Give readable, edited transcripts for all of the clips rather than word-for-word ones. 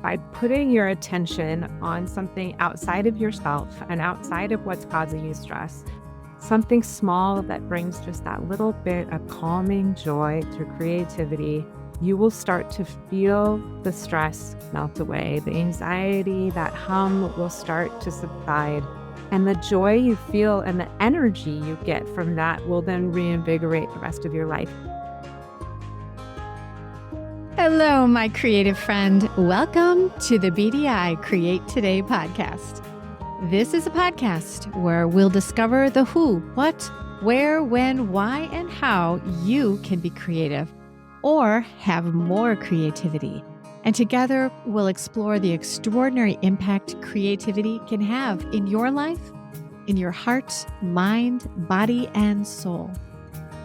By putting your attention on something outside of yourself and outside of what's causing you stress, something small that brings just that little bit of calming joy through creativity, you will start to feel the stress melt away. The anxiety, that hum will start to subside. And the joy you feel and the energy you get from that will then reinvigorate the rest of your life. Hello, my creative friend. Welcome to the BDI Create.today podcast. This is a podcast where we'll discover the who, what, where, when, why, and how you can be creative or have more creativity. And together, we'll explore the extraordinary impact creativity can have in your life, in your heart, mind, body, and soul.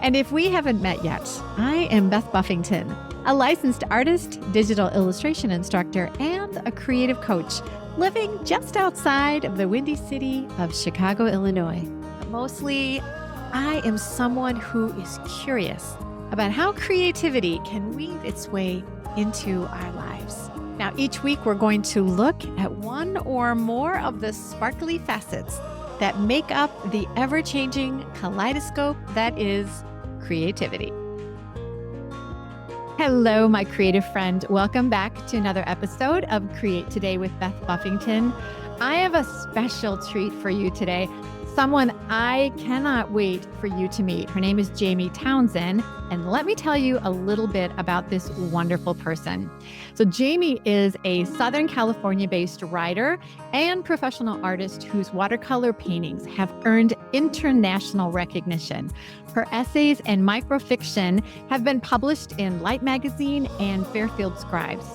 And if we haven't met yet, I am Beth Buffington, a licensed artist, digital illustration instructor, and a creative coach living just outside of the windy city of Chicago, Illinois. Mostly, I am someone who is curious about how creativity can weave its way into our lives. Now, each week we're going to look at one or more of the sparkly facets that make up the ever-changing kaleidoscope that is creativity. Hello, my creative friend. Welcome back to another episode of Create Today with Beth Buffington. I have a special treat for you today. Someone I cannot wait for you to meet. Her name is Jamie Townzen, and let me tell you a little bit about this wonderful person. So Jamie is a Southern California-based writer and professional artist whose watercolor paintings have earned international recognition. Her essays and microfiction have been published in Light Magazine and Fairfield Scribes.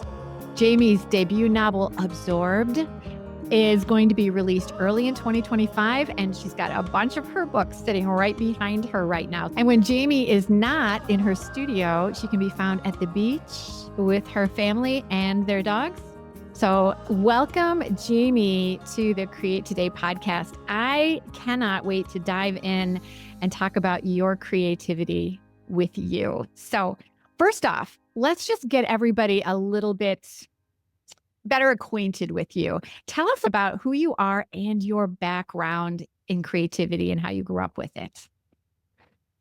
Jamie's debut novel, Absorbed, is going to be released early in 2025, and she's got a bunch of her books sitting right behind her right now. And when Jamie is not in her studio, she can be found at the beach with her family and their dogs. So welcome, Jamie, to the Create Today podcast. I cannot wait to dive in and talk about your creativity with you. So first off, let's just get everybody a little bit better acquainted with you. Tell us about who you are and your background in creativity and how you grew up with it.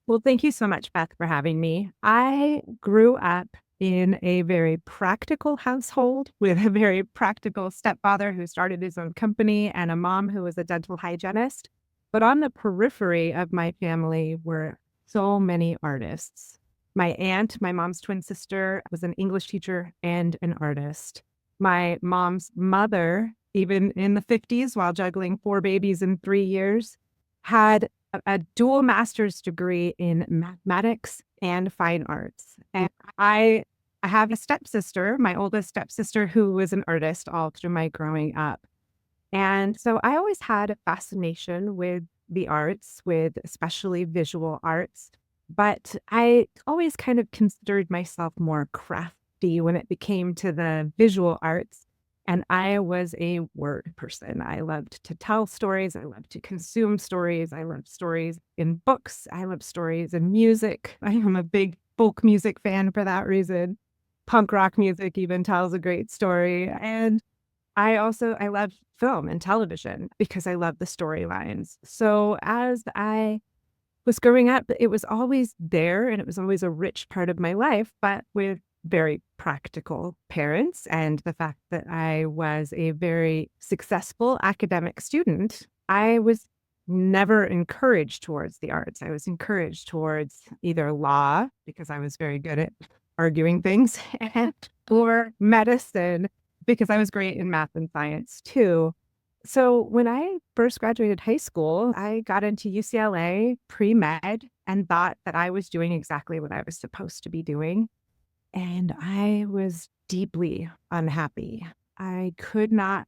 Well, thank you so much, Beth, for having me. I grew up in a very practical household with a very practical stepfather who started his own company and a mom who was a dental hygienist. But on the periphery of my family were so many artists. My aunt, my mom's twin sister, was an English teacher and an artist. My mom's mother, even in the 50s, while juggling 4 babies in 3 years, had a dual master's degree in mathematics and fine arts. And I have a stepsister, my oldest stepsister, who was an artist all through my growing up. And so I always had a fascination with the arts, with especially visual arts. But I always kind of considered myself more crafty when it became to the visual arts. And I was a word person. I loved to tell stories. I loved to consume stories. I loved stories in books. I love stories in music. I am a big folk music fan for that reason. Punk rock music even tells a great story. And I love film and television because I love the storylines. So as I was growing up, it was always there and it was always a rich part of my life, but with very practical parents and the fact that I was a very successful academic student, I was never encouraged towards the arts. I was encouraged towards either law, because I was very good at arguing things, or medicine, because I was great in math and science too. So when I first graduated high school, I got into UCLA pre-med and thought that I was doing exactly what I was supposed to be doing. And I was deeply unhappy. I could not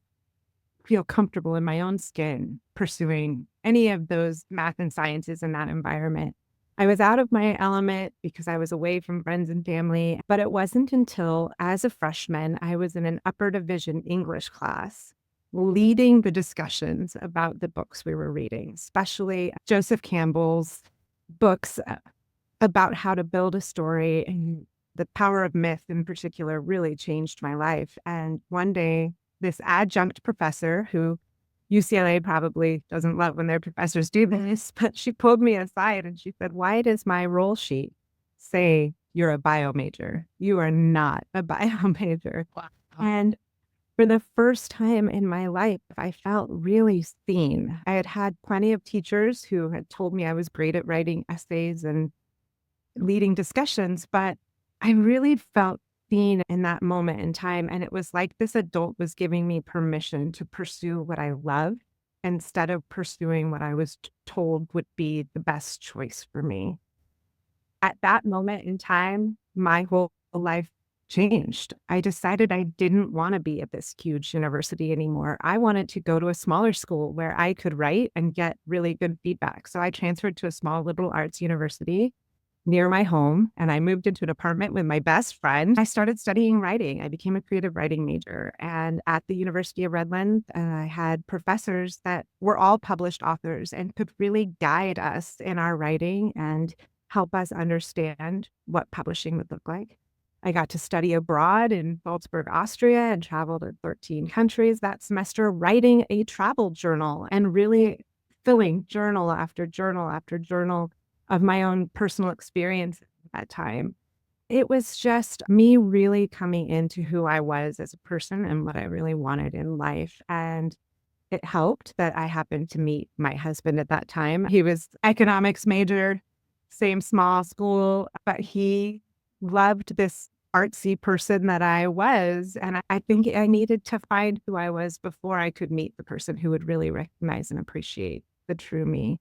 feel comfortable in my own skin pursuing any of those math and sciences in that environment. I was out of my element because I was away from friends and family, but it wasn't until as a freshman, I was in an upper division English class leading the discussions about the books we were reading, especially Joseph Campbell's books about how to build a story and The power of myth in particular really changed my life. And one day, this adjunct professor who UCLA probably doesn't love when their professors do this, but she pulled me aside and she said, "Why does my roll sheet say you're a bio major? You are not a bio major." Wow. And for the first time in my life, I felt really seen. I had had plenty of teachers who had told me I was great at writing essays and leading discussions, but I really felt seen in that moment in time. And it was like this adult was giving me permission to pursue what I love instead of pursuing what I was told would be the best choice for me. At that moment in time, my whole life changed. I decided I didn't want to be at this huge university anymore. I wanted to go to a smaller school where I could write and get really good feedback. So I transferred to a small liberal arts university near my home, and I moved into an apartment with my best friend. I started studying writing. I became a creative writing major. And at the University of Redlands, I had professors that were all published authors and could really guide us in our writing and help us understand what publishing would look like. I got to study abroad in Salzburg, Austria, and traveled to 13 countries that semester, writing a travel journal and really filling journal after journal after journal of my own personal experience at that time. It was just me really coming into who I was as a person and what I really wanted in life. And it helped that I happened to meet my husband at that time. He was economics major, same small school, but he loved this artsy person that I was. And I think I needed to find who I was before I could meet the person who would really recognize and appreciate the true me.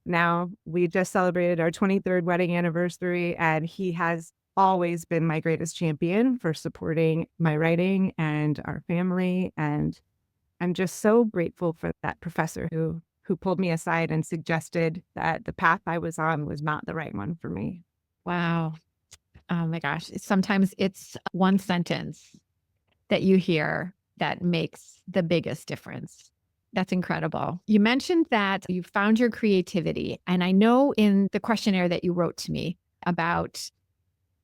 Now, we just celebrated our 23rd wedding anniversary, and he has always been my greatest champion for supporting my writing and our family. And I'm just so grateful for that professor who pulled me aside and suggested that the path I was on was not the right one for me. Wow. Oh my gosh. Sometimes it's one sentence that you hear that makes the biggest difference. That's incredible. You mentioned that you found your creativity. And I know in the questionnaire that you wrote to me about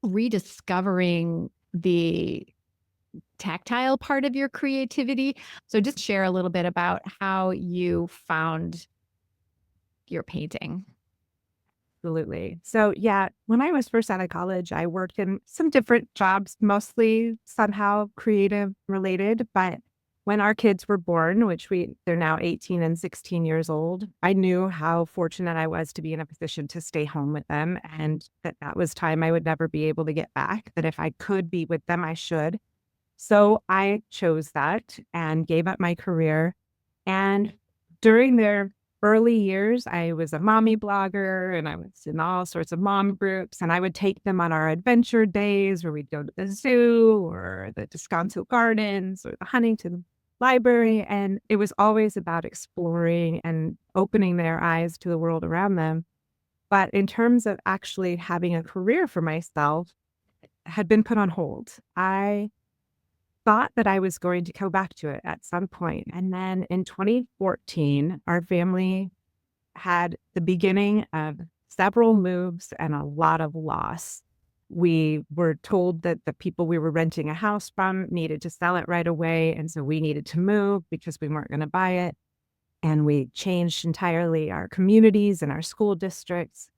rediscovering the tactile part of your creativity. So just share a little bit about how you found your painting. Absolutely. So, yeah, when I was first out of college, I worked in some different jobs, mostly somehow creative related. But when our kids were born, they're now 18 and 16 years old, I knew how fortunate I was to be in a position to stay home with them, and that was time I would never be able to get back, that if I could be with them, I should. So I chose that and gave up my career. And during their early years, I was a mommy blogger and I was in all sorts of mom groups. And I would take them on our adventure days where we'd go to the zoo or the Descanso Gardens or the Huntington Library. And it was always about exploring and opening their eyes to the world around them. But in terms of actually having a career for myself, had been put on hold. I thought that I was going to go back to it at some point. And then in 2014, our family had the beginning of several moves and a lot of loss. We were told that the people we were renting a house from needed to sell it right away. And so we needed to move because we weren't going to buy it. And we changed entirely our communities and our school districts.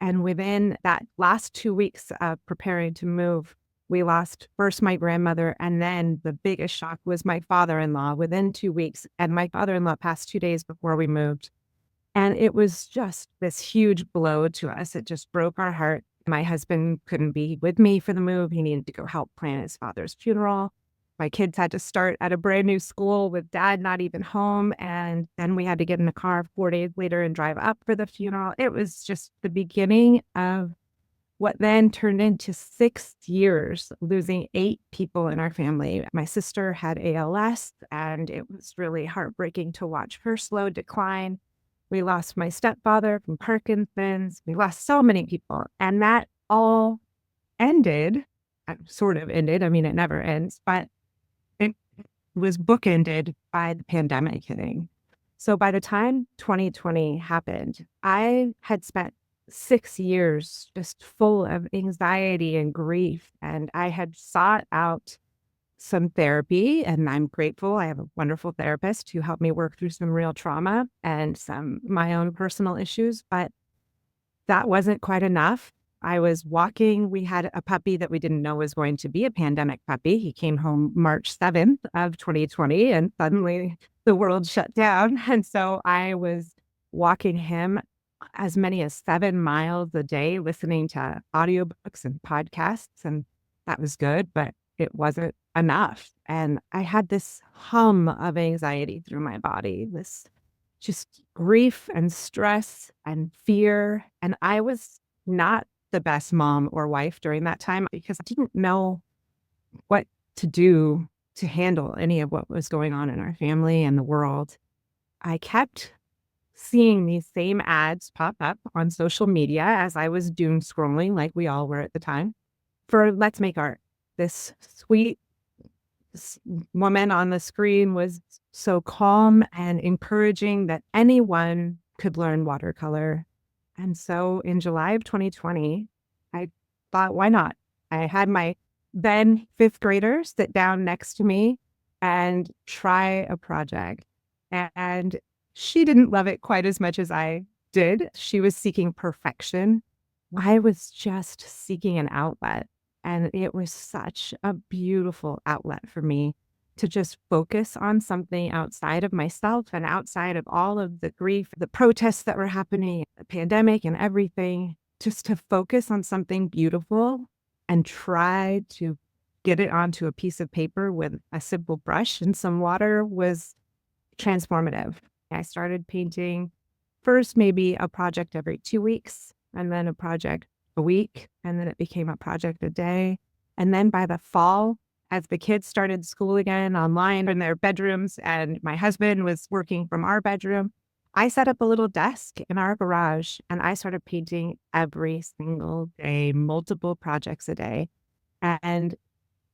And within that last 2 weeks of preparing to move, we lost first my grandmother, and then the biggest shock was my father-in-law within 2 weeks. And my father-in-law passed 2 days before we moved. And it was just this huge blow to us. It just broke our heart. My husband couldn't be with me for the move. He needed to go help plan his father's funeral. My kids had to start at a brand new school with dad not even home. And then we had to get in the car 4 days later and drive up for the funeral. It was just the beginning of what then turned into 6 years, losing 8 people in our family. My sister had ALS, and it was really heartbreaking to watch her slow decline. We lost my stepfather from Parkinson's. We lost so many people. And that all ended, sort of ended. I mean, it never ends, but it was bookended by the pandemic hitting. So by the time 2020 happened, I had spent 6 years just full of anxiety and grief. And I had sought out some therapy, and I'm grateful. I have a wonderful therapist who helped me work through some real trauma and some my own personal issues, but that wasn't quite enough. I was walking. We had a puppy that we didn't know was going to be a pandemic puppy. He came home March 7th of 2020, and suddenly the world shut down. And so I was walking him as many as 7 miles a day, listening to audiobooks and podcasts. And that was good, but it wasn't enough. And I had this hum of anxiety through my body, this just grief and stress and fear. And I was not the best mom or wife during that time because I didn't know what to do to handle any of what was going on in our family and the world. I kept seeing these same ads pop up on social media as I was doom scrolling, like we all were at the time, for Let's Make Art. This sweet woman on the screen was so calm and encouraging that anyone could learn watercolor. And so in July of 2020, I thought, why not? I had my then fifth grader sit down next to me and try a project. And she didn't love it quite as much as I did. She was seeking perfection. I was just seeking an outlet. And it was such a beautiful outlet for me to just focus on something outside of myself and outside of all of the grief, the protests that were happening, the pandemic and everything, just to focus on something beautiful and try to get it onto a piece of paper with a simple brush and some water was transformative. I started painting first, maybe a project every 2 weeks, and then a project a week, and then it became a project a day. And then by the fall, as the kids started school again online in their bedrooms, and my husband was working from our bedroom, I set up a little desk in our garage and I started painting every single day, multiple projects a day. And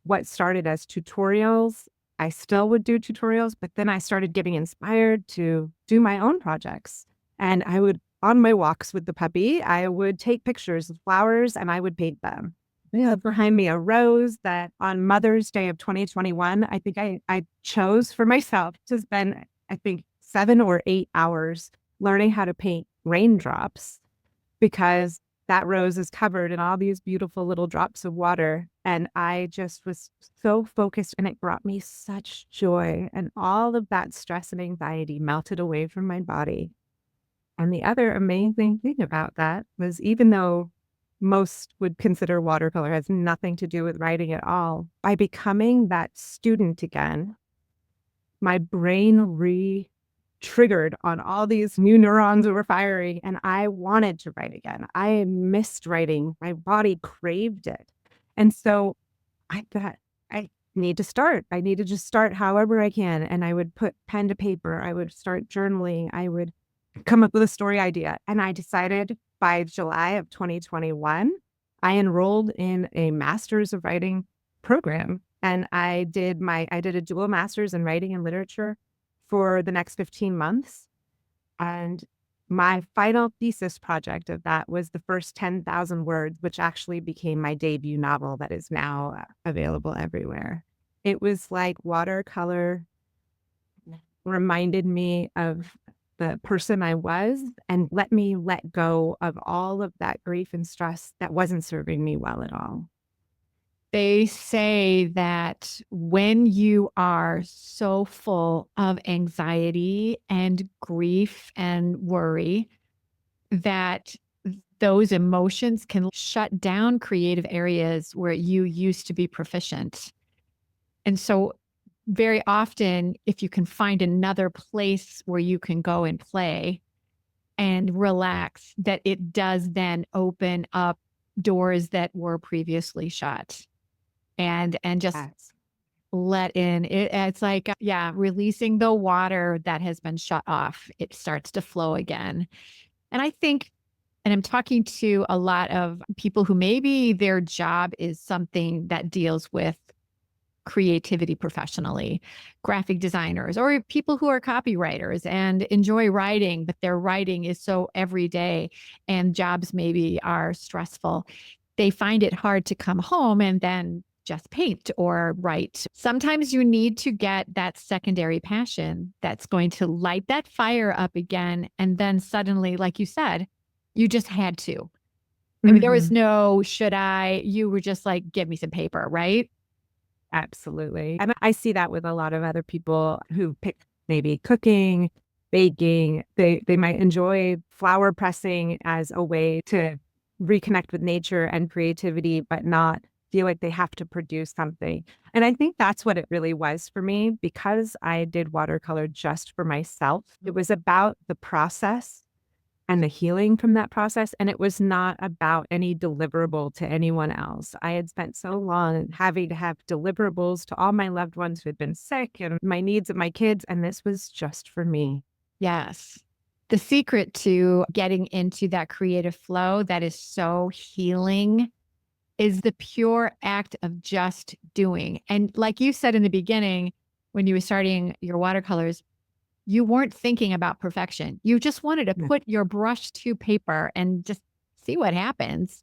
what started as tutorials, I still would do tutorials, but then I started getting inspired to do my own projects. And I would, on my walks with the puppy, I would take pictures of flowers and I would paint them. I have behind me a rose that on Mother's Day of 2021, I think I chose for myself to spend, I think, 7 or 8 hours learning how to paint raindrops because that rose is covered in all these beautiful little drops of water. And I just was so focused and it brought me such joy. And all of that stress and anxiety melted away from my body. And the other amazing thing about that was even though most would consider watercolor has nothing to do with writing at all, by becoming that student again, my brain triggered on all these new neurons were firing and I wanted to write again. I missed writing. My body craved it. And so I thought, I need to start. I need to just start however I can. And I would put pen to paper. I would start journaling. I would come up with a story idea. And I decided by July of 2021, I enrolled in a master's of writing program. And I did a dual master's in writing and literature for the next 15 months. And my final thesis project of that was the first 10,000 words, which actually became my debut novel that is now available everywhere. It was like watercolor reminded me of the person I was and let me let go of all of that grief and stress that wasn't serving me well at all. They say that when you are so full of anxiety and grief and worry, that those emotions can shut down creative areas where you used to be proficient. And so very often, if you can find another place where you can go and play and relax, that it does then open up doors that were previously shut. And just Yes. let in it's like releasing the water that has been shut off. It starts to flow again. And I think, and I'm talking to a lot of people who maybe their job is something that deals with creativity professionally, graphic designers or people who are copywriters and enjoy writing, but their writing is so everyday and jobs maybe are stressful. They find it hard to come home and then just paint or write. Sometimes you need to get that secondary passion that's going to light that fire up again. And then suddenly, like you said, you just had to. I mean, there was no, should I? You were just like, give me some paper, right? Absolutely. And I see that with a lot of other people who pick maybe cooking, baking. They might enjoy flower pressing as a way to reconnect with nature and creativity, but not feel like they have to produce something. And I think that's what it really was for me because I did watercolor just for myself. It was about the process and the healing from that process. And it was not about any deliverable to anyone else. I had spent so long having to have deliverables to all my loved ones who had been sick and my needs of my kids. And this was just for me. Yes. The secret to getting into that creative flow that is so healing is the pure act of just doing. And like you said in the beginning, when you were starting your watercolors, you weren't thinking about perfection. You just wanted to put your brush to paper and just see what happens.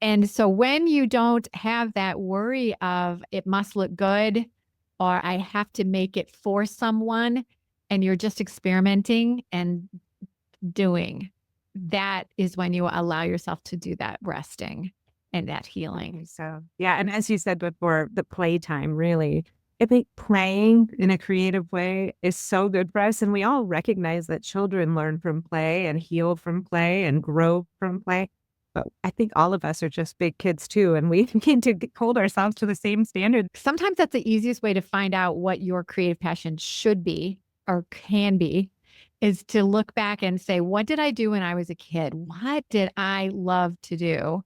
And so when you don't have that worry of it must look good or I have to make it for someone and you're just experimenting and doing, that is when you allow yourself to do that resting and that healing. So, yeah. And as you said before, the playtime really, I think playing in a creative way is so good for us. And we all recognize that children learn from play and heal from play and grow from play. But I think all of us are just big kids too. And we need to hold ourselves to the same standard. Sometimes that's the easiest way to find out what your creative passion should be or can be is to look back and say, what did I do when I was a kid? What did I love to do?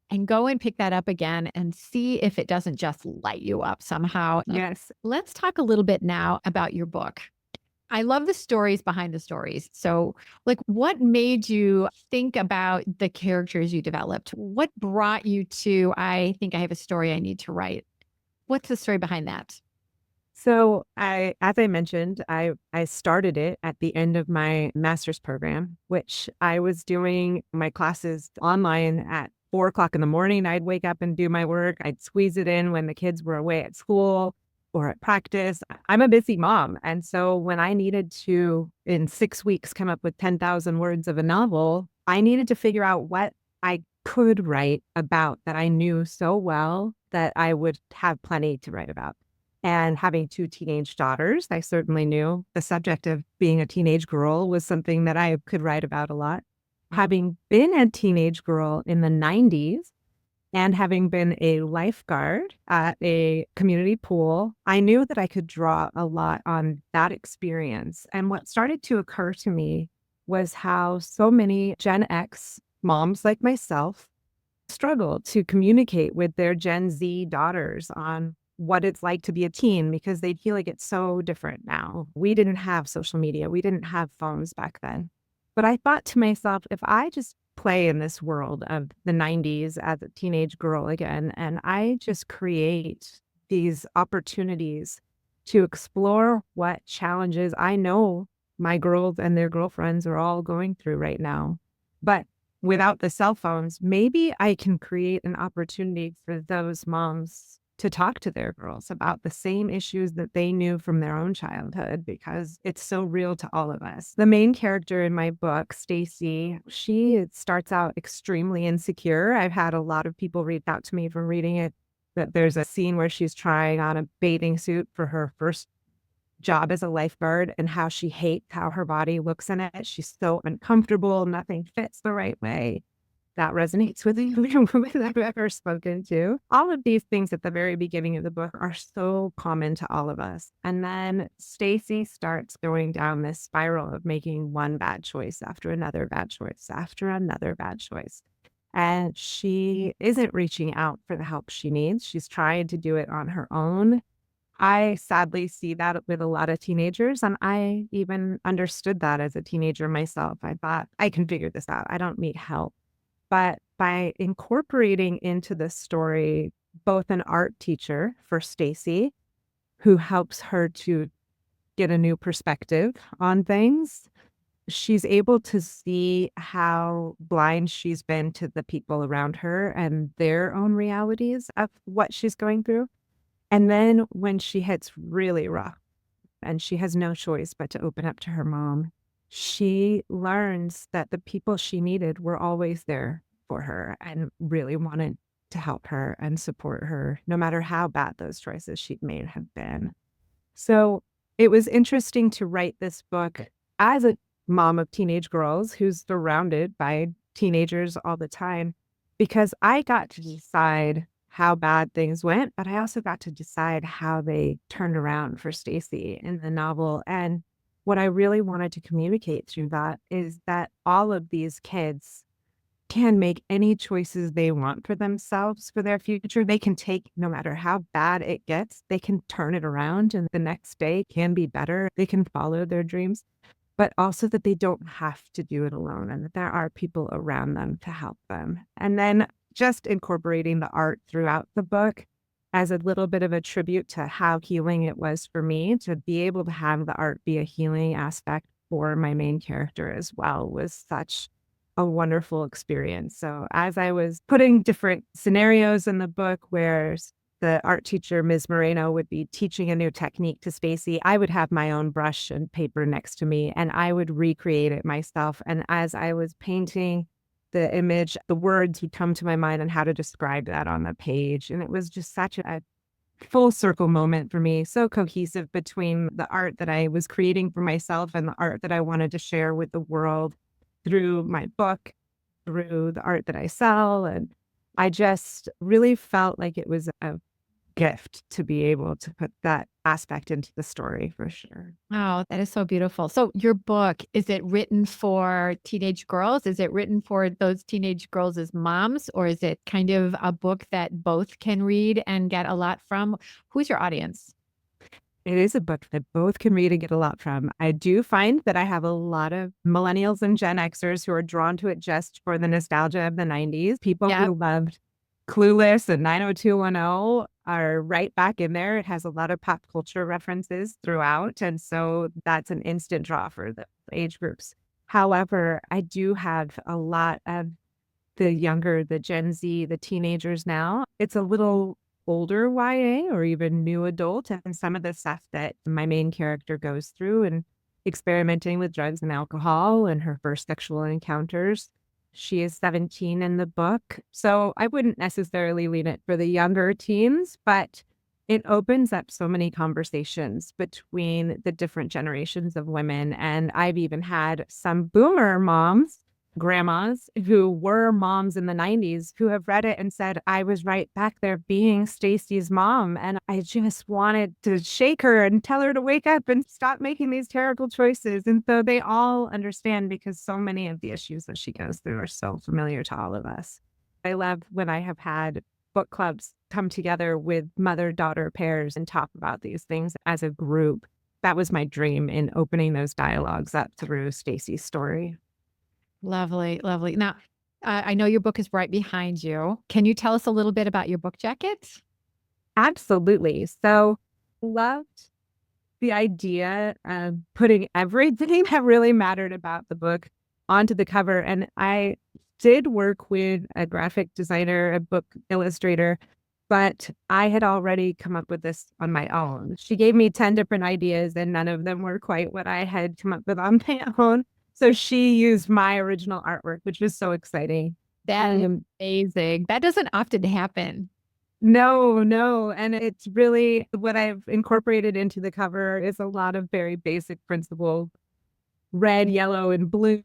And go and pick that up again and see if it doesn't just light you up somehow. Yes. Let's talk a little bit now about your book. I love the stories behind the stories. So, like, what made you think about the characters you developed? What brought you to, I think I have a story I need to write? What's the story behind that? So as I mentioned, I started it at the end of my master's program, which I was doing my classes online at 4 o'clock in the morning. I'd wake up and do my work. I'd squeeze it in when the kids were away at school or at practice. I'm a busy mom. And so when I needed to, in 6 weeks, come up with 10,000 words of a novel, I needed to figure out what I could write about that I knew so well that I would have plenty to write about. And having 2 teenage daughters, I certainly knew the subject of being a teenage girl was something that I could write about a lot. Having been a teenage girl in the 90s and having been a lifeguard at a community pool, I knew that I could draw a lot on that experience. And what started to occur to me was how so many Gen X moms like myself struggle to communicate with their Gen Z daughters on what it's like to be a teen because they feel like it's so different now. We didn't have social media. We didn't have phones back then. But I thought to myself, if I just play in this world of the 90s as a teenage girl again, and I just create these opportunities to explore what challenges I know my girls and their girlfriends are all going through right now. But without the cell phones, maybe I can create an opportunity for those moms to talk to their girls about the same issues that they knew from their own childhood because it's so real to all of us. The main character in my book, Stacy, she starts out extremely insecure. I've had a lot of people reach out to me from reading it that there's a scene where she's trying on a bathing suit for her first job as a lifeguard and how she hates how her body looks in it. She's so uncomfortable. Nothing fits the right way. That resonates with every woman I've ever spoken to. All of these things at the very beginning of the book are so common to all of us. And then Stacy starts going down this spiral of making one bad choice after another bad choice after another bad choice. And she isn't reaching out for the help she needs. She's trying to do it on her own. I sadly see that with a lot of teenagers, and I even understood that as a teenager myself. I thought, I can figure this out. I don't need help. But by incorporating into the story both an art teacher for Stacy, who helps her to get a new perspective on things. She's able to see how blind she's been to the people around her and their own realities of what she's going through. And then when she hits really rough and she has no choice but to open up to her mom, she learns that the people she needed were always there for her and really wanted to help her and support her, no matter how bad those choices she'd made have been. So it was interesting to write this book as a mom of teenage girls who's surrounded by teenagers all the time, because I got to decide how bad things went, but I also got to decide how they turned around for Stacy in the novel. And what I really wanted to communicate through that is that all of these kids can make any choices they want for themselves for their future. They can take, no matter how bad it gets, they can turn it around and the next day can be better. They can follow their dreams, but also that they don't have to do it alone and that there are people around them to help them. And then just incorporating the art throughout the book as a little bit of a tribute to how healing it was for me to be able to have the art be a healing aspect for my main character as well was such a wonderful experience. So as I was putting different scenarios in the book where the art teacher, Ms. Moreno, would be teaching a new technique to Stacy, I would have my own brush and paper next to me, and I would recreate it myself. And as I was painting the image, the words would come to my mind on how to describe that on the page. And it was just such a full circle moment for me, so cohesive between the art that I was creating for myself and the art that I wanted to share with the world through my book, through the art that I sell. And I just really felt like it was a gift to be able to put that aspect into the story for sure. Oh, that is so beautiful. So your book, is it written for teenage girls? Is it written for those teenage girls as moms, or is it kind of a book that both can read and get a lot from? Who's your audience? It is a book that both can read and get a lot from. I do find that I have a lot of millennials and Gen Xers who are drawn to it just for the nostalgia of the 90s. People Yeah. who loved Clueless and 90210 are right back in there. It has a lot of pop culture references throughout. And so that's an instant draw for the age groups. However, I do have a lot of the younger, the Gen Z, the teenagers now. It's a little older YA or even new adult, and some of the stuff that my main character goes through and experimenting with drugs and alcohol and her first sexual encounters. She is 17 in the book. So I wouldn't necessarily lean it for the younger teens, but it opens up so many conversations between the different generations of women. And I've even had some boomer moms, grandmas who were moms in the 90s who have read it and said, I was right back there being Stacy's mom. And I just wanted to shake her and tell her to wake up and stop making these terrible choices. And so they all understand because so many of the issues that she goes through are so familiar to all of us. I love when I have had book clubs come together with mother-daughter pairs and talk about these things as a group. That was my dream in opening those dialogues up through Stacy's story. Lovely, lovely. Now, I know your book is right behind you. Can you tell us a little bit about your book jacket? Absolutely. So loved the idea of putting everything that really mattered about the book onto the cover. And I did work with a graphic designer, a book illustrator, but I had already come up with this on my own. She gave me 10 different ideas, and none of them were quite what I had come up with on my own. So she used my original artwork, which was so exciting. That is amazing. That doesn't often happen. No, no. And it's really what I've incorporated into the cover is a lot of very basic principles. Red, yellow, and blue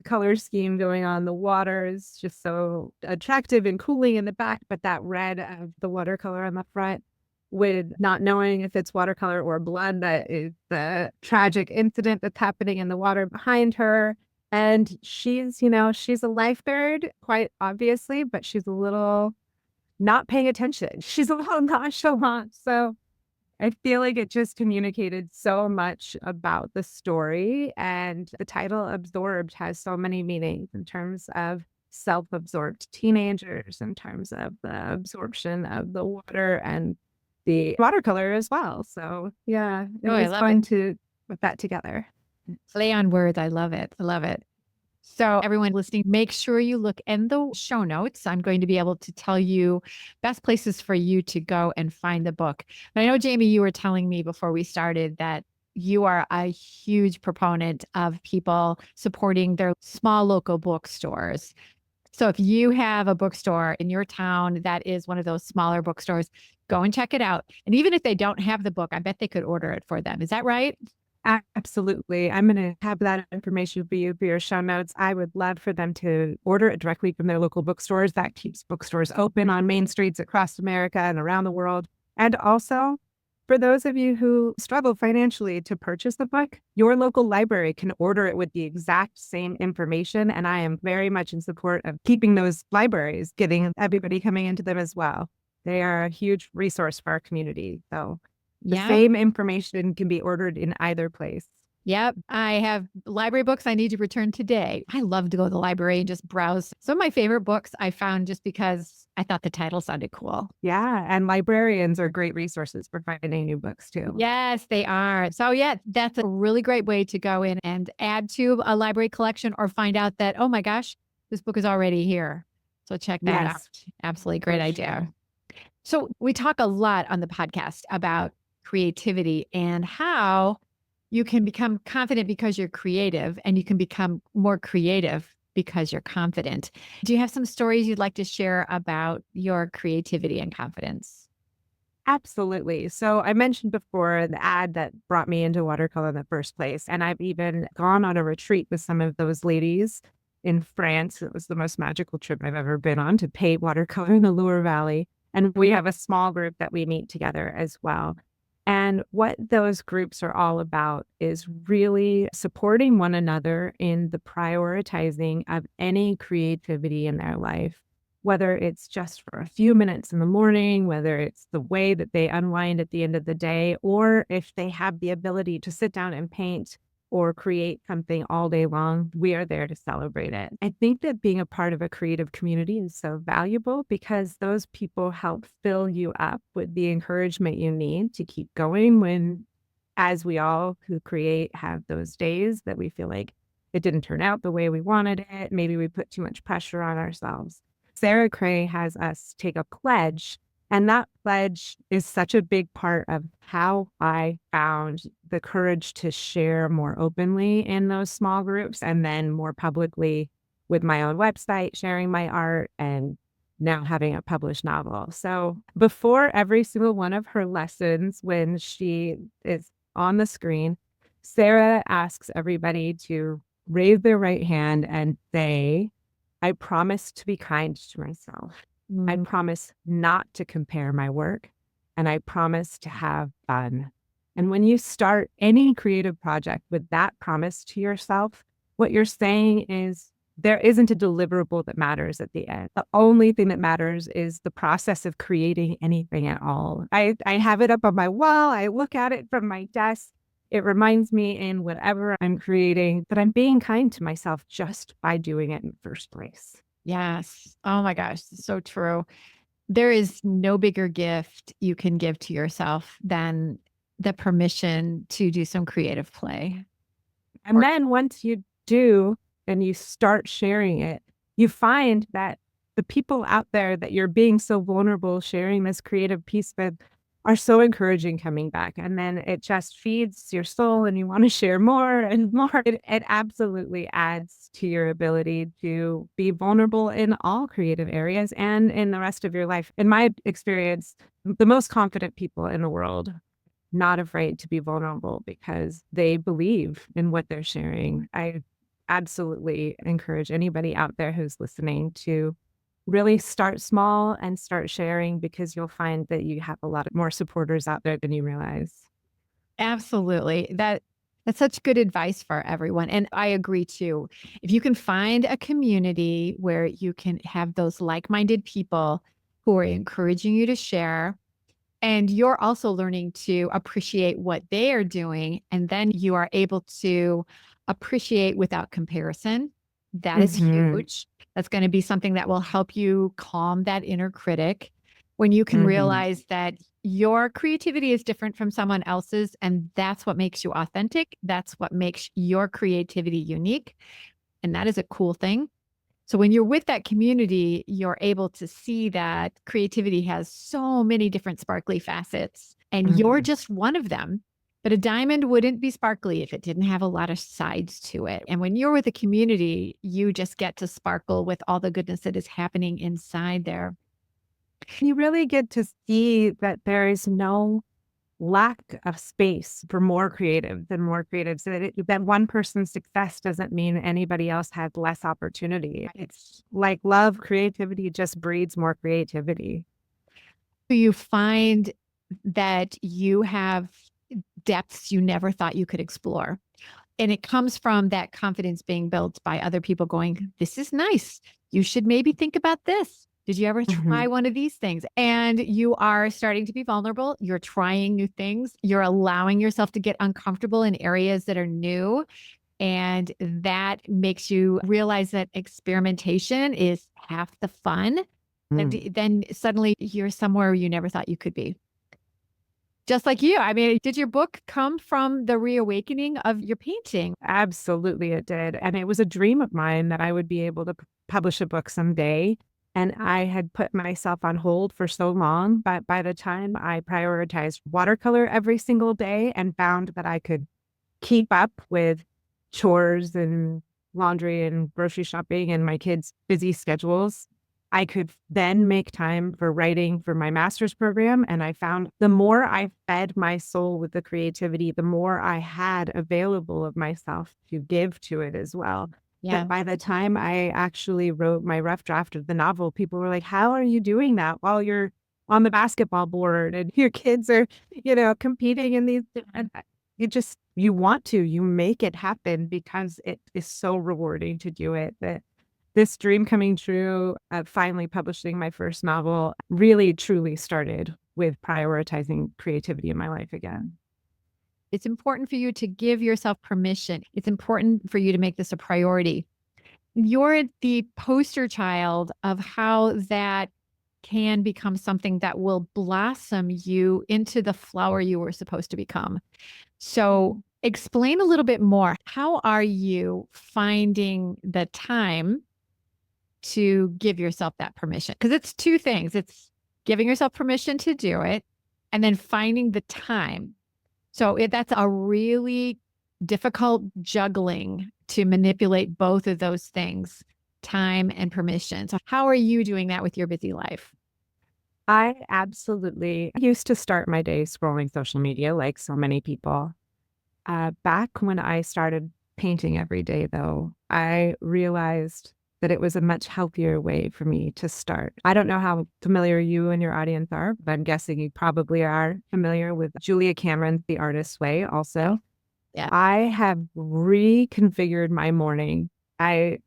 color scheme going on. The water is just so attractive and cooling in the back, but that red of the watercolor on the front, with not knowing if it's watercolor or blood, that is the tragic incident that's happening in the water behind her. And she's a lifeguard, quite obviously, but she's a little not paying attention. She's a little nonchalant. So I feel like it just communicated so much about the story, and the title Absorbed has so many meanings in terms of self-absorbed teenagers in terms of the absorption of the water and the watercolor as well. So yeah, it Oh, I was love it. fun to put that together. Play on words. I love it. I love it. So everyone listening, make sure you look in the show notes. I'm going to be able to tell you best places for you to go and find the book. And I know, Jamie, you were telling me before we started that you are a huge proponent of people supporting their small local bookstores. So if you have a bookstore in your town that is one of those smaller bookstores, go and check it out. And even if they don't have the book, I bet they could order it for them. Is that right? Absolutely. I'm going to have that information for you for your show notes. I would love for them to order it directly from their local bookstores. That keeps bookstores open on main streets across America and around the world. And also, for those of you who struggle financially to purchase the book, your local library can order it with the exact same information. And I am very much in support of keeping those libraries, getting everybody coming into them as well. They are a huge resource for our community. So the Yeah. same information can be ordered in either place. Yep. I have library books I need to return today. I love to go to the library and just browse. Some of my favorite books I found just because I thought the title sounded cool. Yeah. And librarians are great resources for finding new books too. Yes, they are. So, yeah, that's a really great way to go in and add to a library collection or find out that, oh my gosh, this book is already here. So, check that out. Absolutely great idea. So, we talk a lot on the podcast about creativity and how you can become confident because you're creative, and you can become more creative because you're confident. Do you have some stories you'd like to share about your creativity and confidence? Absolutely. So I mentioned before the ad that brought me into watercolor in the first place. And I've even gone on a retreat with some of those ladies in France. It was the most magical trip I've ever been on to paint watercolor in the Loire Valley. And we have a small group that we meet together as well. And what those groups are all about is really supporting one another in the prioritizing of any creativity in their life, whether it's just for a few minutes in the morning, whether it's the way that they unwind at the end of the day, or if they have the ability to sit down and paint or create something all day long, we are there to celebrate it. I think that being a part of a creative community is so valuable because those people help fill you up with the encouragement you need to keep going when, as we all who create have those days that we feel like it didn't turn out the way we wanted it. Maybe we put too much pressure on ourselves. Sarah Cray has us take a pledge, and that pledge is such a big part of how I found the courage to share more openly in those small groups and then more publicly with my own website, sharing my art, and now having a published novel. So before every single one of her lessons, when she is on the screen, Sarah asks everybody to raise their right hand and say, I promise to be kind to myself. I promise not to compare my work, and I promise to have fun. And when you start any creative project with that promise to yourself, what you're saying is there isn't a deliverable that matters at the end. The only thing that matters is the process of creating anything at all. I have it up on my wall. I look at it from my desk. It reminds me in whatever I'm creating that I'm being kind to myself just by doing it in the first place. Yes. Oh my gosh. So true. There is no bigger gift you can give to yourself than the permission to do some creative play. And then once you do and you start sharing it, you find that the people out there that you're being so vulnerable, sharing this creative piece with, are so encouraging coming back. And then it just feeds your soul and you want to share more and more. It absolutely adds to your ability to be vulnerable in all creative areas and in the rest of your life. In my experience, the most confident people in the world, not afraid to be vulnerable because they believe in what they're sharing. I absolutely encourage anybody out there who's listening to really start small and start sharing because you'll find that you have a lot of more supporters out there than you realize. Absolutely. That's such good advice for everyone. And I agree too. If you can find a community where you can have those like-minded people who are encouraging you to share, and you're also learning to appreciate what they are doing, and then you are able to appreciate without comparison. That is huge. That's going to be something that will help you calm that inner critic when you can Mhm. realize that your creativity is different from someone else's. And that's what makes you authentic. That's what makes your creativity unique. And that is a cool thing. So when you're with that community, you're able to see that creativity has so many different sparkly facets, and you're Mhm. just one of them. But a diamond wouldn't be sparkly if it didn't have a lot of sides to it. And when you're with a community, you just get to sparkle with all the goodness that is happening inside there. You really get to see that there is no lack of space for more creatives and more creatives. So that one person's success doesn't mean anybody else has less opportunity. It's like love, creativity just breeds more creativity. You find that you have depths you never thought you could explore. And it comes from that confidence being built by other people going, this is nice. You should maybe think about this. Did you ever try Mhm. one of these things? And you are starting to be vulnerable. You're trying new things. You're allowing yourself to get uncomfortable in areas that are new. And that makes you realize that experimentation is half the fun. And Mm. then suddenly you're somewhere you never thought you could be. Just like you. I mean, did your book come from the reawakening of your painting? Absolutely, it did. And it was a dream of mine that I would be able to publish a book someday. And I had put myself on hold for so long, but by the time I prioritized watercolor every single day and found that I could keep up with chores and laundry and grocery shopping and my kids' busy schedules, I could then make time for writing for my master's program. And I found the more I fed my soul with the creativity, the more I had available of myself to give to it as well. That Yeah. by the time I actually wrote my rough draft of the novel, people were like, how are you doing that while you're on the basketball board and your kids are, competing in these? And you want to, you make it happen because it is so rewarding to do it. That this dream coming true of finally publishing my first novel really truly started with prioritizing creativity in my life again. It's important for you to give yourself permission. It's important for you to make this a priority. You're the poster child of how that can become something that will blossom you into the flower you were supposed to become. So, explain a little bit more. How are you finding the time to give yourself that permission? Because it's two things, it's giving yourself permission to do it and then finding the time. So that's a really difficult juggling to manipulate both of those things, time and permission. So how are you doing that with your busy life? I absolutely used to start my day scrolling social media like so many people. Back when I started painting every day, though, I realized that it was a much healthier way for me to start. I don't know how familiar you and your audience are, but I'm guessing you probably are familiar with Julia Cameron's The Artist's Way also. Yeah. I have reconfigured my morning. I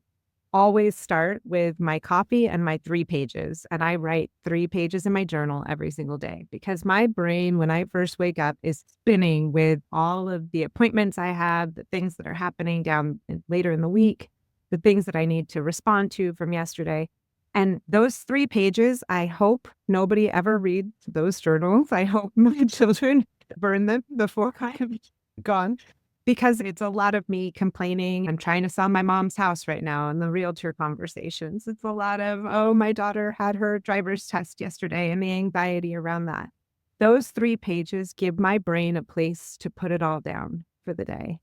always start with my coffee and my 3 pages, and I write 3 pages in my journal every single day because my brain, when I first wake up, is spinning with all of the appointments I have, the things that are happening later in the week, the things that I need to respond to from yesterday. And those 3 pages, I hope nobody ever reads those journals. I hope my children burn them before I am gone because it's a lot of me complaining. I'm trying to sell my mom's house right now and the realtor conversations. It's a lot of, oh, my daughter had her driver's test yesterday and the anxiety around that. Those 3 pages give my brain a place to put it all down for the day.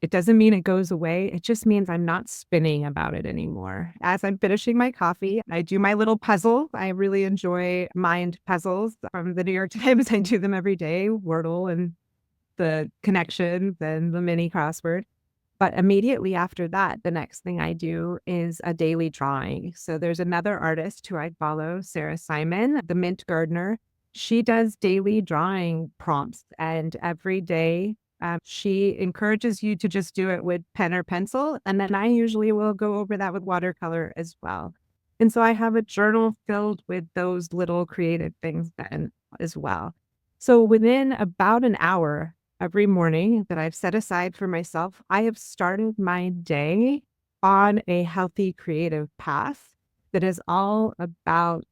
It doesn't mean it goes away. It just means I'm not spinning about it anymore. As I'm finishing my coffee, I do my little puzzle. I really enjoy mind puzzles from the New York Times. I do them every day, Wordle and the connections and the mini crossword. But immediately after that, the next thing I do is a daily drawing. So there's another artist who I follow, Sarah Simon, the Mint Gardener. She does daily drawing prompts, and every day she encourages you to just do it with pen or pencil. And then I usually will go over that with watercolor as well. And so I have a journal filled with those little creative things then as well. So within about an hour, every morning that I've set aside for myself, I have started my day on a healthy creative path. that is all about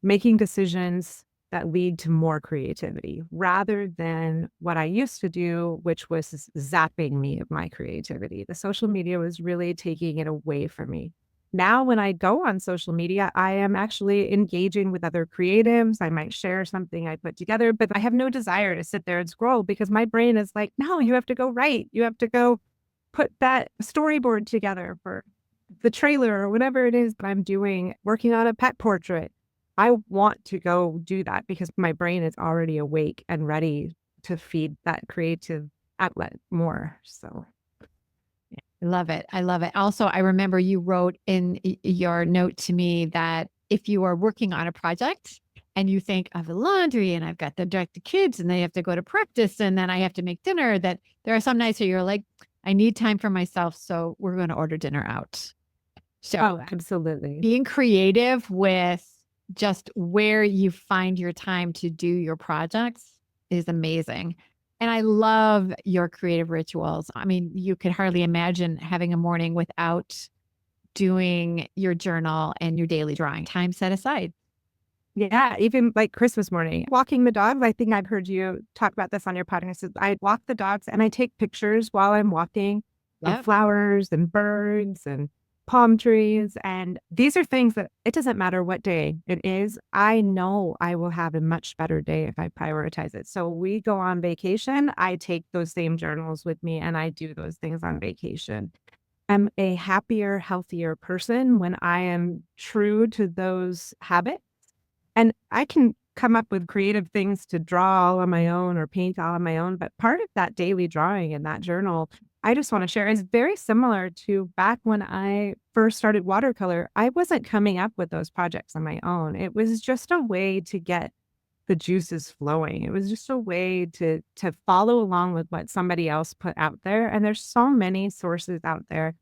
making decisions that lead to more creativity rather than what I used to do, which was zapping me of my creativity. The social media was really taking it away from me. Now, when I go on social media, I am actually engaging with other creatives. I might share something I put together, but I have no desire to sit there and scroll because my brain is like, no, you have to go write. You have to go put that storyboard together for the trailer or whatever it is that I'm doing, working on a pet portrait. I want to go do that because my brain is already awake and ready to feed that creative outlet more. So, I love it. I love it. Also, I remember you wrote in your note to me that if you are working on a project and you think of the laundry and I've got to direct the kids and they have to go to practice and then I have to make dinner, that there are some nights where you're like, I need time for myself. So we're going to order dinner out. So absolutely. Being creative with just where you find your time to do your projects is amazing. And I love your creative rituals. I mean, you could hardly imagine having a morning without doing your journal and your daily drawing time set aside. Yeah, even like Christmas morning, walking the dogs. I think I've heard you talk about this on your podcast. I walk the dogs and I take pictures while I'm walking of Yep. flowers and birds and palm trees. And these are things that it doesn't matter what day it is. I know I will have a much better day if I prioritize it. So we go on vacation. I take those same journals with me and I do those things on vacation. I'm a happier, healthier person when I am true to those habits. And I can come up with creative things to draw all on my own or paint all on my own. But part of that daily drawing in that journal, I just want to share is very similar to back when I first started watercolor. I wasn't coming up with those projects on my own. It was just a way to get the juices flowing. It was just a way to follow along with what somebody else put out there. And there's so many sources out there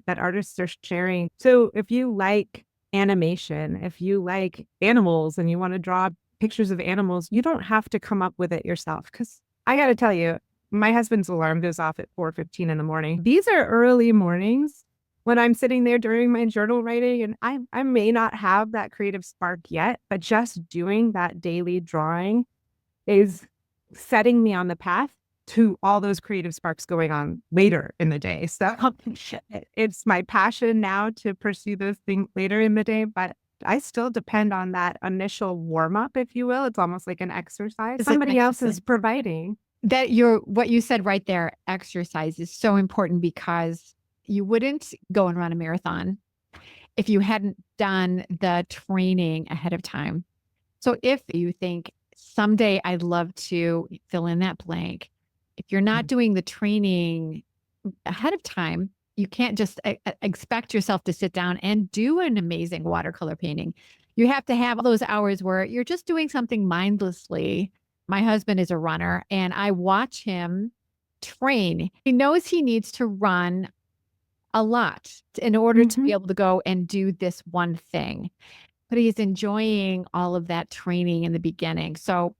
that artists are sharing. So if you like animation, if you like animals and you want to draw pictures of animals, you don't have to come up with it yourself. Because I got to tell you, my husband's alarm goes off at 4:15 in the morning. These are early mornings when I'm sitting there during my journal writing, and I may not have that creative spark yet, but just doing that daily drawing is setting me on the path to all those creative sparks going on later in the day. So it's my passion now to pursue those things later in the day, but I still depend on that initial warm up, if you will. It's almost like an exercise. Somebody else is providing. That what you said right there, exercise is so important because you wouldn't go and run a marathon if you hadn't done the training ahead of time. So if you think someday I'd love to fill in that blank, if you're not doing the training ahead of time, you can't just expect yourself to sit down and do an amazing watercolor painting. You have to have those hours where you're just doing something mindlessly. My husband is a runner and I watch him train. He knows he needs to run a lot in order to be able to go and do this one thing. But he's enjoying all of that training in the beginning. So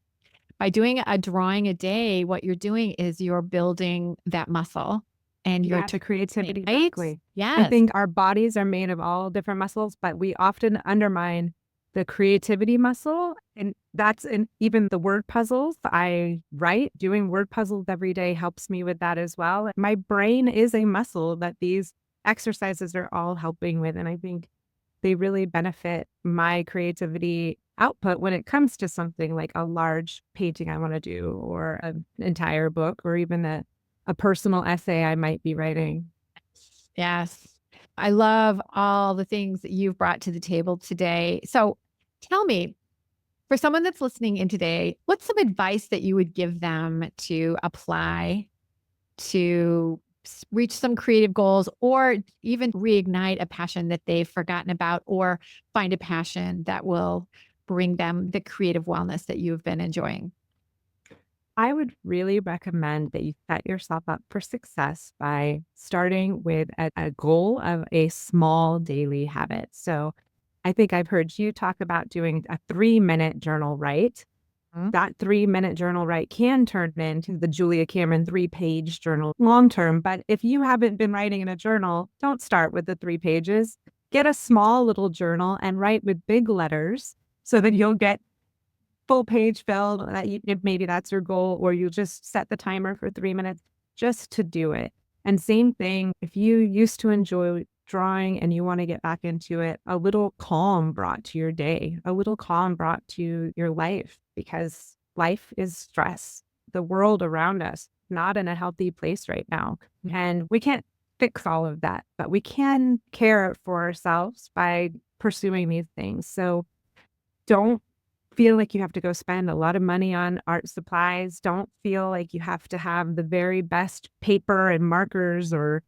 by doing a drawing a day, what you're doing is you're building that muscle and you're to creativity. Right? Exactly. Yes. I think our bodies are made of all different muscles, but we often undermine the creativity muscle. And that's in even the word puzzles I write. Doing word puzzles every day helps me with that as well. My brain is a muscle that these exercises are all helping with. And I think they really benefit my creativity output when it comes to something like a large painting I want to do or an entire book or even a personal essay I might be writing. Yes. I love all the things that you've brought to the table today. So tell me, for someone that's listening in today, what's some advice that you would give them to apply to reach some creative goals or even reignite a passion that they've forgotten about or find a passion that will bring them the creative wellness that you've been enjoying? I would really recommend that you set yourself up for success by starting with a goal of a small daily habit. So I think I've heard you talk about doing a 3-minute journal write. That 3-minute journal write can turn into the Julia Cameron 3-page journal long term. But if you haven't been writing in a journal, don't start with the 3 pages. get a small little journal and write with big letters so that you'll get full page filled. If maybe that's your goal, or you just set the timer for 3 minutes just to do it. And same thing, if you used to enjoy drawing and you want to get back into it, a little calm brought to your day, a little calm brought to your life, because life is stress. The world around us, not in a healthy place right now. And we can't fix all of that, but we can care for ourselves by pursuing these things. So don't feel like you have to go spend a lot of money on art supplies. Don't feel like you have to have the very best paper and markers or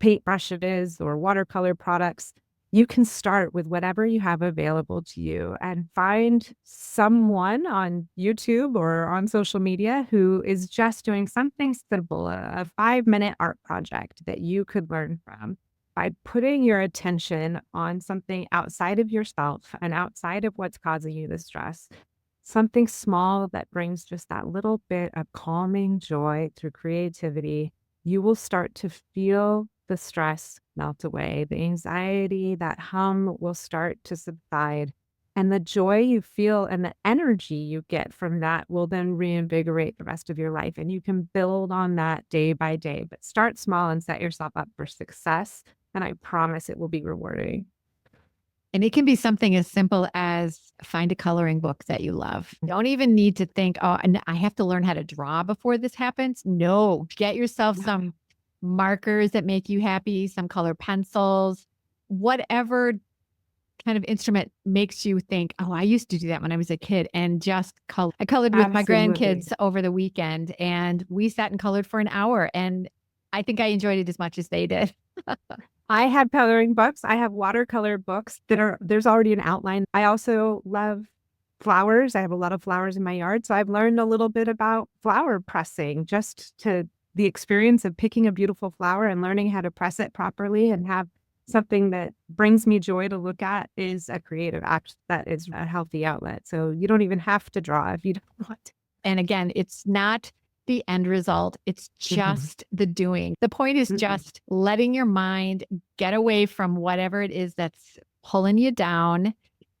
paintbrushes or watercolor products. You can start with whatever you have available to you and find someone on YouTube or on social media who is just doing something simple, a 5-minute art project that you could learn from. By putting your attention on something outside of yourself and outside of what's causing you the stress, something small that brings just that little bit of calming joy through creativity, you will start to feel the stress melt away. The anxiety, that hum will start to subside. And the joy you feel and the energy you get from that will then reinvigorate the rest of your life. And you can build on that day by day, but start small and set yourself up for success. And I promise it will be rewarding. And it can be something as simple as find a coloring book that you love. You don't even need to think, oh, and I have to learn how to draw before this happens. No, get yourself some markers that make you happy, some color pencils, whatever kind of instrument makes you think, oh, I used to do that when I was a kid, and just color. I colored with my grandkids over the weekend, and we sat and colored for an hour, and I think I enjoyed it as much as they did. I have coloring books. I have watercolor books there's already an outline. I also love flowers. I have a lot of flowers in my yard. So I've learned a little bit about flower pressing, just to the experience of picking a beautiful flower and learning how to press it properly and have something that brings me joy to look at is a creative act that is a healthy outlet. So you don't even have to draw if you don't want to. And again, it's not the end result. It's just the doing. The point is just letting your mind get away from whatever it is that's pulling you down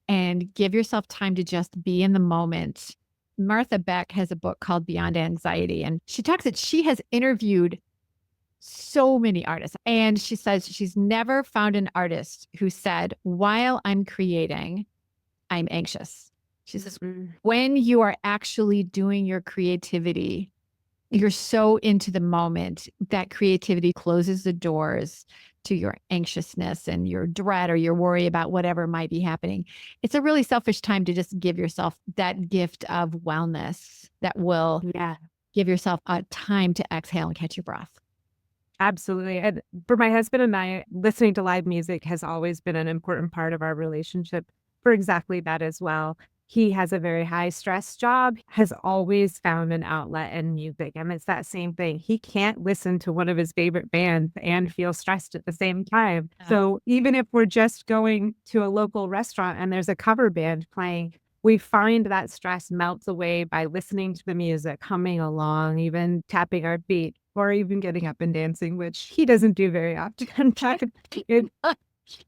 and give yourself time to just be in the moment. Martha Beck has a book called Beyond Anxiety, and she talks that she has interviewed so many artists. And she says she's never found an artist who said, while I'm creating, I'm anxious. She says, when you are actually doing your creativity, you're so into the moment that creativity closes the doors to your anxiousness and your dread or your worry about whatever might be happening. It's a really selfish time to just give yourself that gift of wellness that will give yourself a time to exhale and catch your breath. Absolutely. And for my husband and I, listening to live music has always been an important part of our relationship for exactly that as well. He has a very high stress job, has always found an outlet in music. And it's that same thing. He can't listen to one of his favorite bands and feel stressed at the same time. So even if we're just going to a local restaurant and there's a cover band playing, we find that stress melts away by listening to the music, humming along, even tapping our feet, or even getting up and dancing, which he doesn't do very often.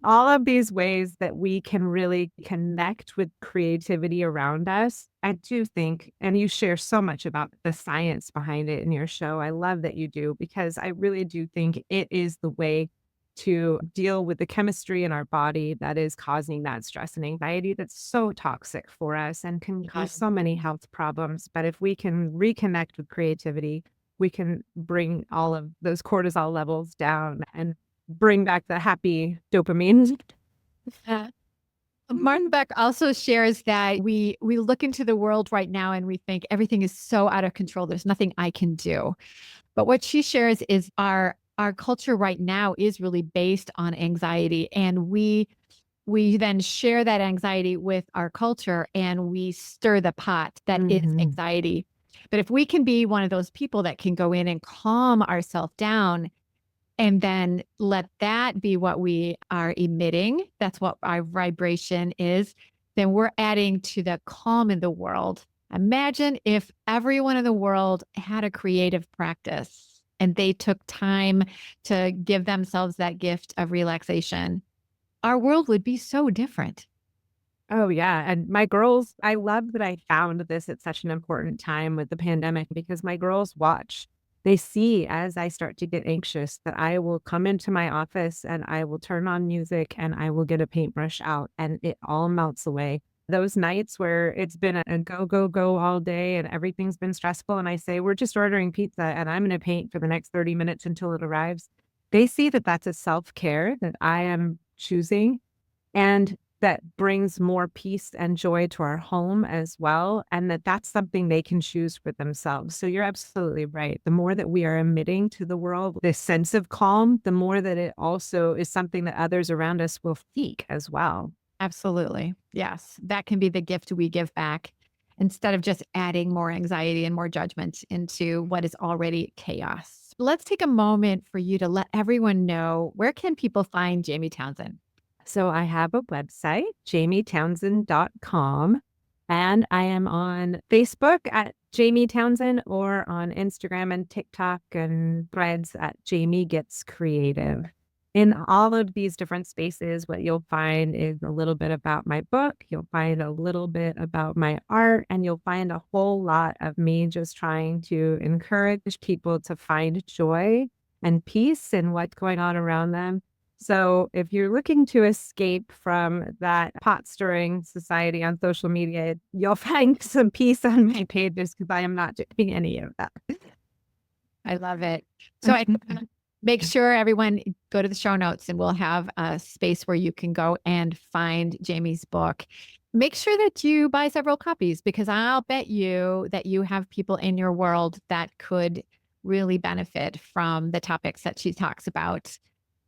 All of these ways that we can really connect with creativity around us, I do think, and you share so much about the science behind it in your show. I love that you do, because I really do think it is the way to deal with the chemistry in our body that is causing that stress and anxiety that's so toxic for us and can cause so many health problems. But if we can reconnect with creativity, we can bring all of those cortisol levels down and bring back the happy dopamine. Martin Beck also shares that we look into the world right now and we think everything is so out of control. There's nothing I can do. But what she shares is our culture right now is really based on anxiety. And we then share that anxiety with our culture and we stir the pot that is anxiety. But if we can be one of those people that can go in and calm ourselves down and then let that be what we are emitting, that's what our vibration is, then we're adding to the calm in the world. Imagine if everyone in the world had a creative practice and they took time to give themselves that gift of relaxation. our world would be so different. Oh, yeah. And my girls, I love that I found this at such an important time with the pandemic because my girls watch. They see as I start to get anxious that I will come into my office and I will turn on music and I will get a paintbrush out and it all melts away. Those nights where it's been a go, go, go all day and everything's been stressful, and I say, we're just ordering pizza and I'm going to paint for the next 30 minutes until it arrives. They see that that's a self care that I am choosing and that brings more peace and joy to our home as well, and that's something they can choose for themselves. So you're absolutely right. The more that we are emitting to the world this sense of calm, the more that it also is something that others around us will seek as well. Absolutely. Yes. That can be the gift we give back instead of just adding more anxiety and more judgment into what is already chaos. Let's take a moment for you to let everyone know, where can people find Jamie Townzen? So I have a website, jamietowzen.com, and I am on Facebook at Jamie Townzen or on Instagram and TikTok and Threads at Jamie Gets Creative. In all of these different spaces, what you'll find is a little bit about my book, you'll find a little bit about my art, and you'll find a whole lot of me just trying to encourage people to find joy and peace in what's going on around them. So if you're looking to escape from that pot stirring society on social media, you'll find some peace on my pages because I am not doing any of that. I love it. So I make sure everyone go to the show notes and we'll have a space where you can go and find Jamie's book. Make sure that you buy several copies because I'll bet you that you have people in your world that could really benefit from the topics that she talks about,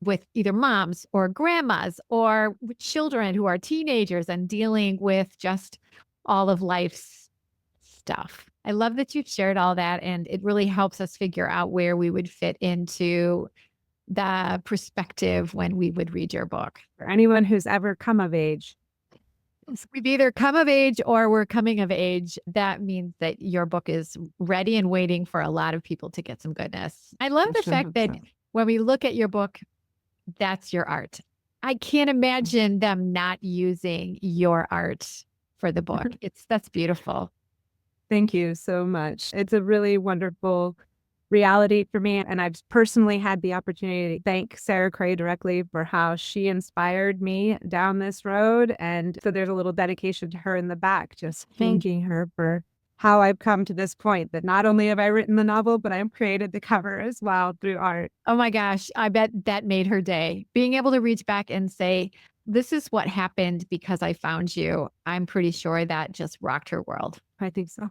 with either moms or grandmas or children who are teenagers and dealing with just all of life's stuff. I love that you've shared all that, and it really helps us figure out where we would fit into the perspective when we would read your book. For anyone who's ever come of age, We've either come of age or we're coming of age. That means that your book is ready and waiting for a lot of people to get some goodness. I love the fact that when we look at your book, that's your art. I can't imagine them not using your art for the book. That's beautiful. Thank you so much. It's a really wonderful reality for me. And I've personally had the opportunity to thank Sarah Cray directly for how she inspired me down this road. And so there's a little dedication to her in the back, just thanking her for how I've come to this point, that not only have I written the novel, but I've created the cover as well through art. Oh my gosh. I bet that made her day. Being able to reach back and say, this is what happened because I found you. I'm pretty sure that just rocked her world. I think so.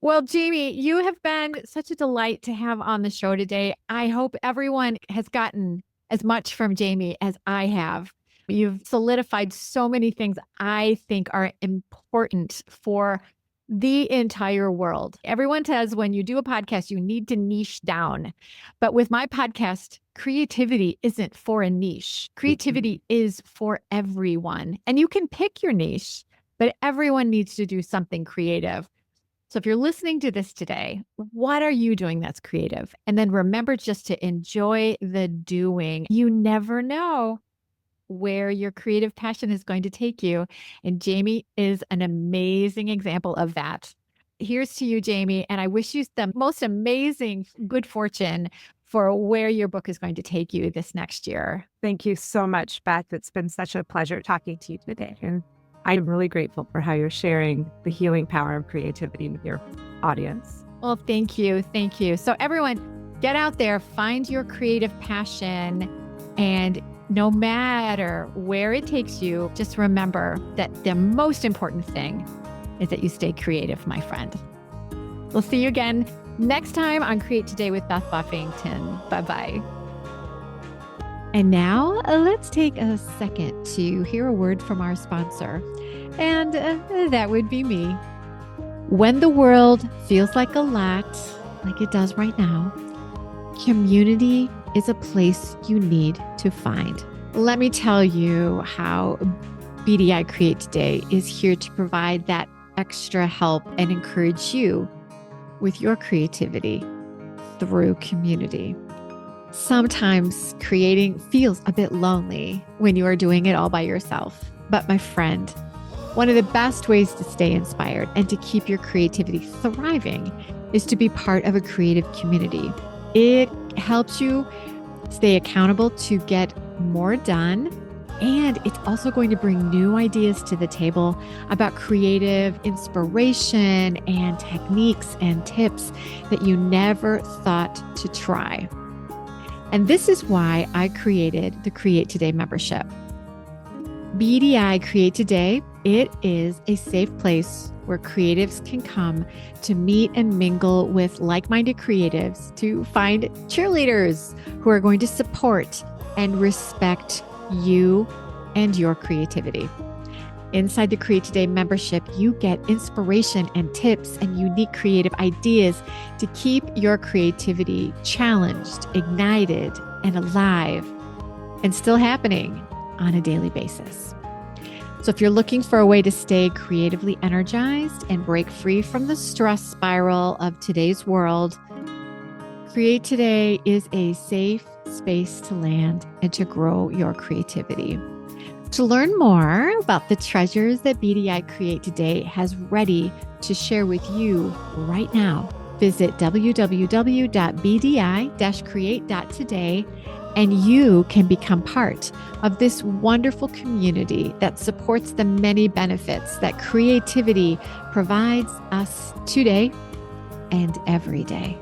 Well, Jamie, you have been such a delight to have on the show today. I hope everyone has gotten as much from Jamie as I have. You've solidified so many things I think are important for the entire world. Everyone says when you do a podcast, you need to niche down. But with my podcast, creativity isn't for a niche. Creativity is for everyone. And you can pick your niche, but everyone needs to do something creative. So if you're listening to this today, what are you doing that's creative? And then remember just to enjoy the doing. You never know where your creative passion is going to take you. And Jamie is an amazing example of that. Here's to you, Jamie. And I wish you the most amazing good fortune for where your book is going to take you this next year. Thank you so much, Beth. It's been such a pleasure talking to you today. And I'm really grateful for how you're sharing the healing power of creativity with your audience. Well, thank you. Thank you. So everyone, get out there, find your creative passion, and no matter where it takes you, just remember that the most important thing is that you stay creative, my friend. We'll see you again next time on Create Today with Beth Buffington. Bye-bye. And now let's take a second to hear a word from our sponsor. And that would be me. When the world feels like a lot, like it does right now, community is a place you need to find. Let me tell you how BDI Create Today is here to provide that extra help and encourage you with your creativity through community. Sometimes creating feels a bit lonely when you are doing it all by yourself. But my friend, one of the best ways to stay inspired and to keep your creativity thriving is to be part of a creative community. It helps you stay accountable to get more done. And it's also going to bring new ideas to the table about creative inspiration and techniques and tips that you never thought to try. And this is why I created the Create Today membership. BDI Create Today, it is a safe place where creatives can come to meet and mingle with like-minded creatives, to find cheerleaders who are going to support and respect you and your creativity. Inside the Create Today membership, you get inspiration and tips and unique creative ideas to keep your creativity challenged, ignited, and alive, and still happening on a daily basis. So if you're looking for a way to stay creatively energized and break free from the stress spiral of today's world, Create Today is a safe space to land and to grow your creativity. To learn more about the treasures that BDI Create Today has ready to share with you right now, visit www.bdi-create.today and you can become part of this wonderful community that supports the many benefits that creativity provides us today and every day.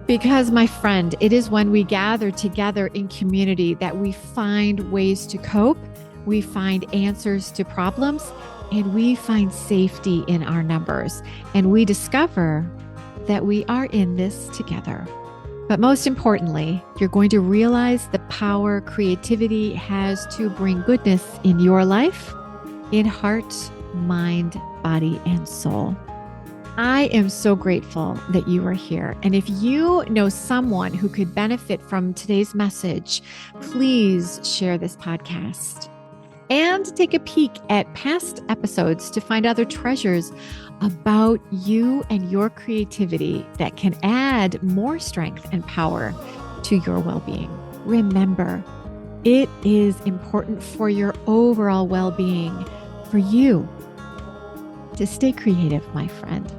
Because, my friend, it is when we gather together in community that we find ways to cope, we find answers to problems, and we find safety in our numbers. And we discover that we are in this together. But most importantly, you're going to realize the power creativity has to bring goodness in your life, in heart, mind, body, and soul. I am so grateful that you are here. And if you know someone who could benefit from today's message, please share this podcast and take a peek at past episodes to find other treasures about you and your creativity that can add more strength and power to your well-being. Remember, it is important for your overall well-being for you to stay creative, my friend.